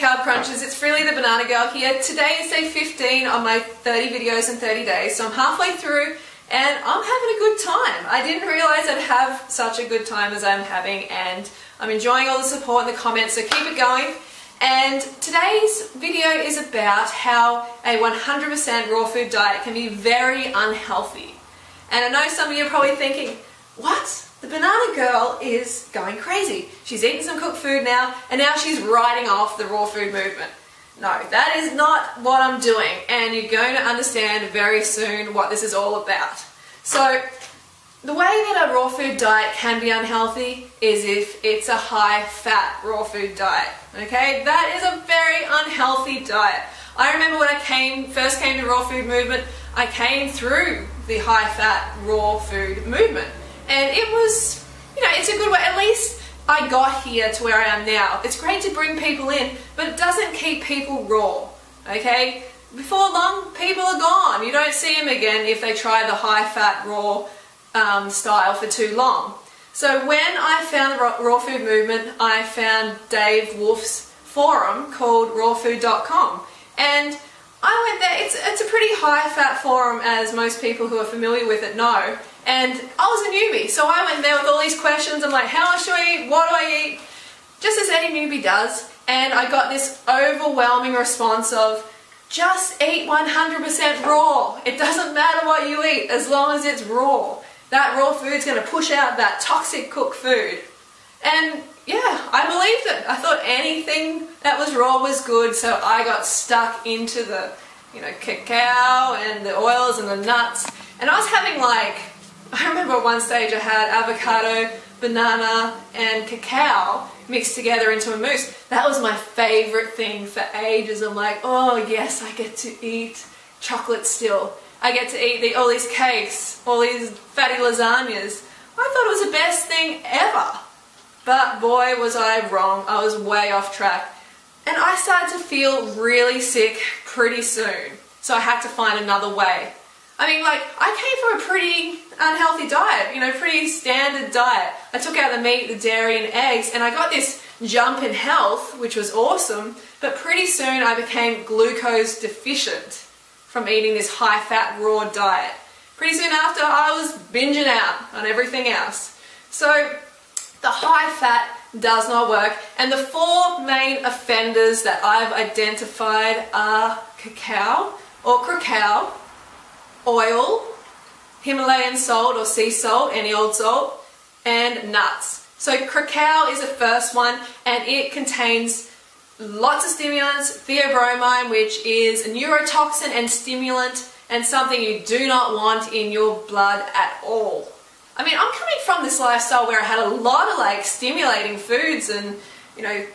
Carb Crunchers, it's Freelee the Banana Girl here. Today is day 15 on my 30 videos in 30 days, so I'm halfway through and I'm having a good time. I didn't realise I'd have such a good time as I'm having, and I'm enjoying all the support in the comments, so keep it going. And today's video is about how a 100% raw food diet can be very unhealthy. And I know some of you are probably thinking, what? The Banana Girl is going crazy. She's eating some cooked food now, and now she's writing off the raw food movement. No, that is not what I'm doing, and you're going to understand very soon what this is all about. So, the way that a raw food diet can be unhealthy is if it's a high-fat raw food diet. Okay, that is a very unhealthy diet. I remember when I first came to raw food movement, I came through the high-fat raw food movement. And it was, you know, it's a good way. At least I got here to where I am now. It's great to bring people in, but it doesn't keep people raw, okay? Before long, people are gone. You don't see them again if they try the high-fat raw style for too long. So when I found the raw food movement, I found Dave Wolf's forum called rawfood.com. And I went there. It's a pretty high-fat forum, as most people who are familiar with it know. And I was a newbie, so I went there with all these questions. I'm like, how much do I eat? What do I eat? Just as any newbie does. And I got this overwhelming response of, just eat 100% raw. It doesn't matter what you eat as long as it's raw. That raw food's going to push out that toxic cooked food. And yeah, I believed it. I thought anything that was raw was good, so I got stuck into the, you know, cacao and the oils and the nuts. And I was having like, I remember at one stage I had avocado, banana and cacao mixed together into a mousse. That was my favourite thing for ages. I'm like, oh yes, I get to eat chocolate still. I get to eat all these cakes, all these fatty lasagnas. I thought it was the best thing ever. But boy was I wrong. I was way off track. And I started to feel really sick pretty soon. So I had to find another way. I mean, like, I came from a pretty unhealthy diet, you know, pretty standard diet. I took out the meat, the dairy and eggs, and I got this jump in health, which was awesome, but pretty soon I became glucose deficient from eating this high-fat raw diet. Pretty soon after, I was binging out on everything else. So, the high-fat does not work, and the four main offenders that I've identified are cacao, or cracao, oil, Himalayan salt or sea salt, any old salt, and nuts. So cacao is the first one, and it contains lots of stimulants, theobromine, which is a neurotoxin and stimulant, and something you do not want in your blood at all. I mean, I'm coming from this lifestyle where I had a lot of like stimulating foods and, you know,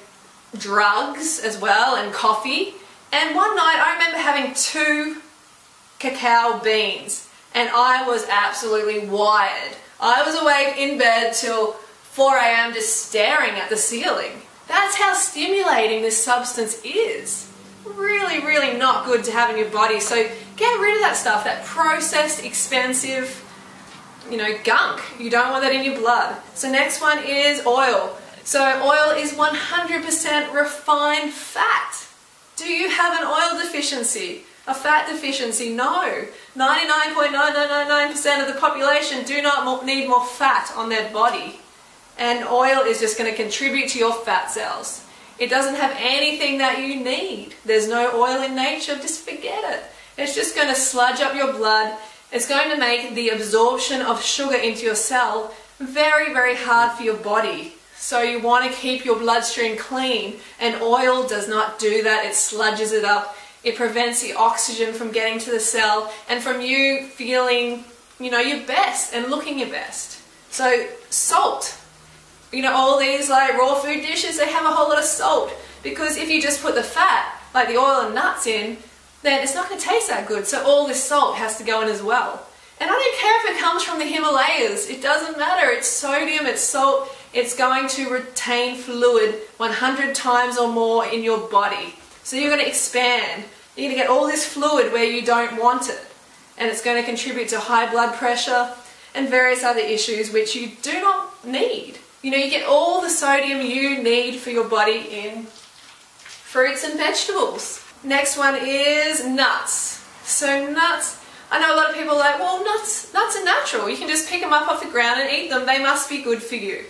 drugs as well, and coffee. And one night I remember having 2 cacao beans, and I was absolutely wired. I was awake in bed till 4 AM just staring at the ceiling. That's how stimulating this substance is. Really, really not good to have in your body. So get rid of that stuff, that processed, expensive, you know, gunk. You don't want that in your blood. So next one is oil. So oil is 100% refined fat. Do you have an oil deficiency? A fat deficiency? No. 99.9999% of the population do not need more fat on their body. And oil is just going to contribute to your fat cells. It doesn't have anything that you need. There's no oil in nature, just forget it. It's just going to sludge up your blood. It's going to make the absorption of sugar into your cell very, very hard for your body. So you want to keep your bloodstream clean, and oil does not do that. It sludges it up. It prevents the oxygen from getting to the cell and from you feeling, you know, your best and looking your best. So salt. You know, all these like raw food dishes, they have a whole lot of salt, because if you just put the fat, like the oil and nuts in, then it's not going to taste that good. So all this salt has to go in as well. And I don't care if it comes from the Himalayas. It doesn't matter. It's sodium, it's salt. It's going to retain fluid 100 times or more in your body. So you're going to expand. You're going to get all this fluid where you don't want it. And it's going to contribute to high blood pressure and various other issues which you do not need. You know, you get all the sodium you need for your body in fruits and vegetables. Next one is nuts. So nuts, I know a lot of people are like, well, nuts are natural. You can just pick them up off the ground and eat them. They must be good for you.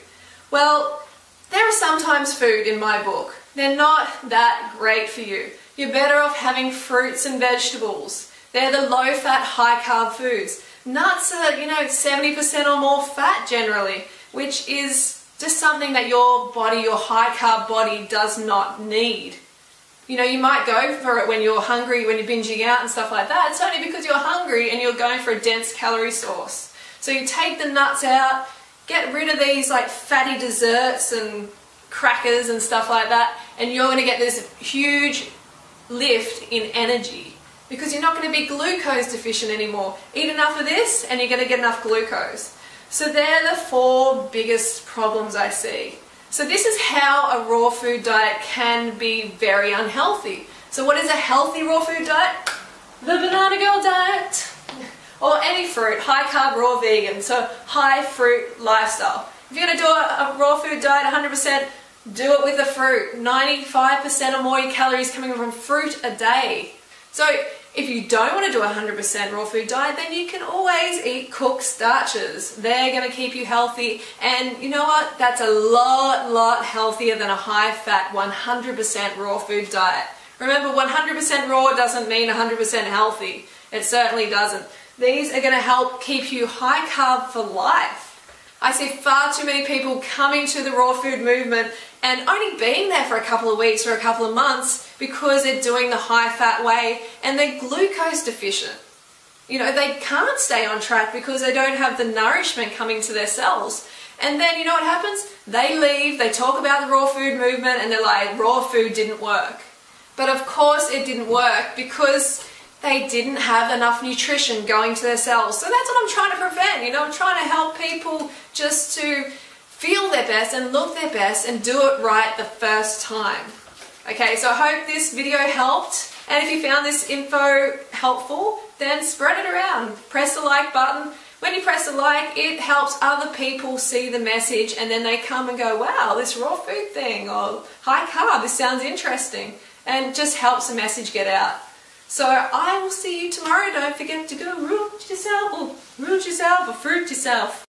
Well, there are sometimes food in my book. They're not that great for you. You're better off having fruits and vegetables. They're the low-fat, high-carb foods. Nuts are, 70% or more fat generally, which is just something that your body, your high-carb body, does not need. You might go for it when you're hungry, when you're binging out and stuff like that. It's only because you're hungry and you're going for a dense calorie source. So you take the nuts out, get rid of these like fatty desserts and crackers and stuff like that, and you're going to get this huge lift in energy because you're not going to be glucose deficient anymore. Eat enough of this and you're going to get enough glucose. So they're the 4 biggest problems I see. So this is how a raw food diet can be very unhealthy. So what is a healthy raw food diet? The Banana Girl diet. Or any fruit, high carb, raw vegan, so high fruit lifestyle. If you're going to do a raw food diet 100%, do it with the fruit. 95% or more of your calories coming from fruit a day. So if you don't want to do a 100% raw food diet, then you can always eat cooked starches. They're going to keep you healthy, and you know what? That's a lot healthier than a high-fat 100% raw food diet. Remember, 100% raw doesn't mean 100% healthy. It certainly doesn't. These are going to help keep you high carb for life. I see far too many people coming to the raw food movement and only being there for a couple of weeks or a couple of months because they're doing the high fat way and they're glucose deficient. They can't stay on track because they don't have the nourishment coming to their cells. And then you know what happens? They leave, they talk about the raw food movement and they're like, raw food didn't work. But of course it didn't work because they didn't have enough nutrition going to their cells. So that's what I'm trying to prevent. I'm trying to help people just to feel their best and look their best and do it right the first time. Okay, so I hope this video helped. And if you found this info helpful, then spread it around. Press the like button. When you press the like, it helps other people see the message and then they come and go, wow, this raw food thing, or high carb, this sounds interesting. And just helps the message get out. So I will see you tomorrow. Don't forget to go root yourself, or fruit yourself. Go fruit yourself.